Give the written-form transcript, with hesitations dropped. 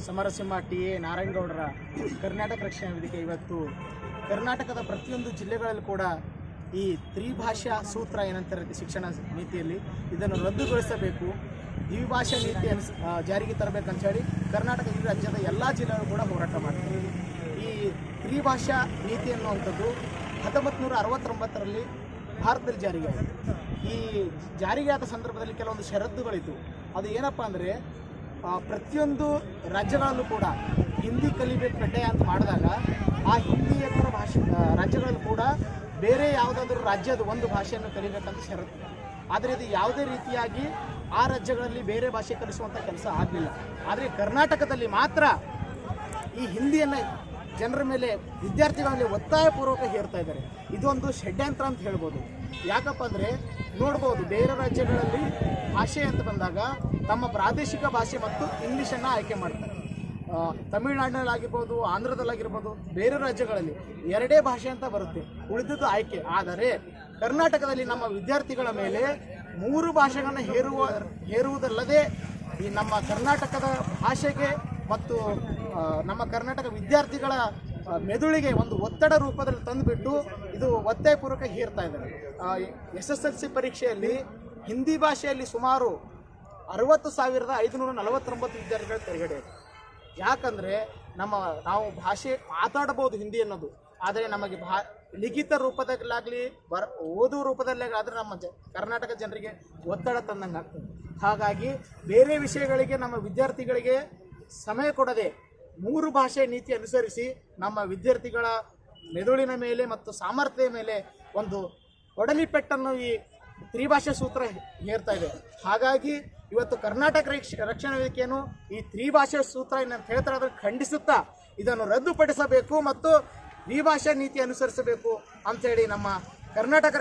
Samarasimha TA. ನಾರಾಯಣಗೌಡರ Karnataka ರಕ್ಷಣಾ ವೇದಿಕೆ ಇವತ್ತು ಕರ್ನಾಟಕದ ಪ್ರತಿಯೊಂದು ಜಿಲ್ಲೆಗಳಲ್ಲಿ ಕೂಡ ಈ ತ್ರಿಭಾಷಾ ಸೂತ್ರ ಏನಂತಾರೆ ಶಿಕ್ಷಣ ನೀತಿಯಲ್ಲಿ ಇದನ್ನು ರದ್ದುಗೊಳಿಸಬೇಕು, ದ್ವಿಭಾಷಾ ನೀತಿಯನ್ನು ಜಾರಿಗೆ ತರಬೇಕಂತ ಹೇಳಿ ಕರ್ನಾಟಕ ರಾಜ್ಯದ ಎಲ್ಲ ಜಿಲ್ಲೆಗಳು ಕೂಡ ಹೋರಾಟ ಮಾಡ್ತಾರೆ. ಈ ತ್ರಿಭಾಷಾ ನೀತಿ ಅನ್ನುವಂಥದ್ದು 1969ರಲ್ಲಿ ಭಾರತದಲ್ಲಿ ಜಾರಿಗೆ ಆಯಿತು. ಈ ಜಾರಿಗೆ ಆದ ಸಂದರ್ಭದಲ್ಲಿ ಕೆಲವೊಂದು ಷರತ್ತುಗಳಿತ್ತು. ಅದು ಏನಪ್ಪ ಅಂದರೆ ಪ್ರತಿಯೊಂದು ರಾಜ್ಯಗಳಲ್ಲೂ ಕೂಡ ಹಿಂದಿ ಕಲಿಬೇಕು ಕಡ್ಡಾಯ ಅಂತ ಮಾಡಿದಾಗ ಆ ಹಿಂದಿಯೇತರ ಭಾಷೆ ರಾಜ್ಯಗಳಲ್ಲೂ ಕೂಡ ಬೇರೆ ಯಾವುದಾದ್ರೂ ರಾಜ್ಯದ ಒಂದು ಭಾಷೆಯನ್ನು ಕಲಿಬೇಕಂತ ಷರತ್ತು. ಆದರೆ ಇದು ಯಾವುದೇ ರೀತಿಯಾಗಿ ಆ ರಾಜ್ಯಗಳಲ್ಲಿ ಬೇರೆ ಭಾಷೆ ಕಲಿಸುವಂಥ ಕೆಲಸ ಆಗಲಿಲ್ಲ. ಆದರೆ ಕರ್ನಾಟಕದಲ್ಲಿ ಮಾತ್ರ ಈ ಹಿಂದಿಯನ್ನು ಜನರ ಮೇಲೆ, ವಿದ್ಯಾರ್ಥಿಗಳ ಮೇಲೆ ಒತ್ತಾಯಪೂರ್ವಕ ಹೇರ್ತಾ ಇದ್ದಾರೆ. ಇದೊಂದು ಷಡ್ಯಂತ್ರ ಅಂತ ಹೇಳ್ಬೋದು. ಯಾಕಪ್ಪ ಅಂದರೆ ನೋಡ್ಬೋದು, ಬೇರೆ ರಾಜ್ಯಗಳಲ್ಲಿ ಭಾಷೆ ಅಂತ ಬಂದಾಗ ತಮ್ಮ ಪ್ರಾದೇಶಿಕ ಭಾಷೆ ಮತ್ತು ಇಂಗ್ಲೀಷನ್ನು ಆಯ್ಕೆ ಮಾಡ್ತಾರೆ. ತಮಿಳುನಾಡಿನಲ್ಲಾಗಿರ್ಬೋದು, ಆಂಧ್ರದಲ್ಲಾಗಿರ್ಬೋದು, ಬೇರೆ ರಾಜ್ಯಗಳಲ್ಲಿ ಎರಡೇ ಭಾಷೆ ಅಂತ ಬರುತ್ತೆ, ಉಳಿದದ್ದು ಆಯ್ಕೆ. ಆದರೆ ಕರ್ನಾಟಕದಲ್ಲಿ ನಮ್ಮ ವಿದ್ಯಾರ್ಥಿಗಳ ಮೇಲೆ 3 ಭಾಷೆಗಳನ್ನು ಹೇರುವುದಲ್ಲದೆ ಈ ನಮ್ಮ ಕರ್ನಾಟಕದ ಭಾಷೆಗೆ ಮತ್ತು ನಮ್ಮ ಕರ್ನಾಟಕ ವಿದ್ಯಾರ್ಥಿಗಳ ಮೆದುಳಿಗೆ ಒಂದು ಒತ್ತಡ ರೂಪದಲ್ಲಿ ತಂದುಬಿಟ್ಟು ಇದು ಒತ್ತಾಯಪೂರ್ವಕ ಹೇರ್ತಾ ಇದ್ದಾರೆ. SSLC ಪರೀಕ್ಷೆಯಲ್ಲಿ ಹಿಂದಿ ಭಾಷೆಯಲ್ಲಿ ಸುಮಾರು 60,549 ವಿದ್ಯಾರ್ಥಿಗಳು ತೆರಗಡೆ. ಯಾಕಂದರೆ ನಾವು ಭಾಷೆ ಮಾತಾಡಬಹುದು ಹಿಂದಿ ಅನ್ನೋದು, ಆದರೆ ನಮಗೆ ಲಿಖಿತ ರೂಪದಲ್ಲಾಗಲಿ ಓದುವ ರೂಪದಲ್ಲಾಗಲಿ ನಮ್ಮ ಕರ್ನಾಟಕ ಜನರಿಗೆ ಒತ್ತಡ ತಂದಂಗೆ ಆಗ್ತದೆ. ಹಾಗಾಗಿ ಬೇರೆ ವಿಷಯಗಳಿಗೆ ನಮ್ಮ ವಿದ್ಯಾರ್ಥಿಗಳಿಗೆ ಸಮಯ ಕೊಡದೆ 3 ಭಾಷೆ ನೀತಿ ಅನುಸರಿಸಿ ನಮ್ಮ ವಿದ್ಯಾರ್ಥಿಗಳ ಮೆದುಳಿನ ಮೇಲೆ ಮತ್ತು ಸಾಮರ್ಥ್ಯದ ಮೇಲೆ ಒಂದು ಒಡಲಿಪೆಟ್ಟನ್ನು ಈ ತ್ರಿಭಾಷಾ ಸೂತ್ರ ಹೇರ್ತಾ ಇದೆ. ಹಾಗಾಗಿ ಇವತ್ತು ಕರ್ನಾಟಕ ರಕ್ಷಣಾ ವೇದಿಕೆಯನ್ನು ಈ ತ್ರಿಭಾಷಾ ಸೂತ್ರ ಏನಂತ ಹೇಳ್ತಾರೆ ಅದನ್ನು ಖಂಡಿಸುತ್ತಾ ಇದನ್ನು ರದ್ದುಪಡಿಸಬೇಕು ಮತ್ತು ದ್ವಿಭಾಷಾ ನೀತಿ ಅನುಸರಿಸಬೇಕು ಅಂಥೇಳಿ ನಮ್ಮ ಕರ್ನಾಟಕ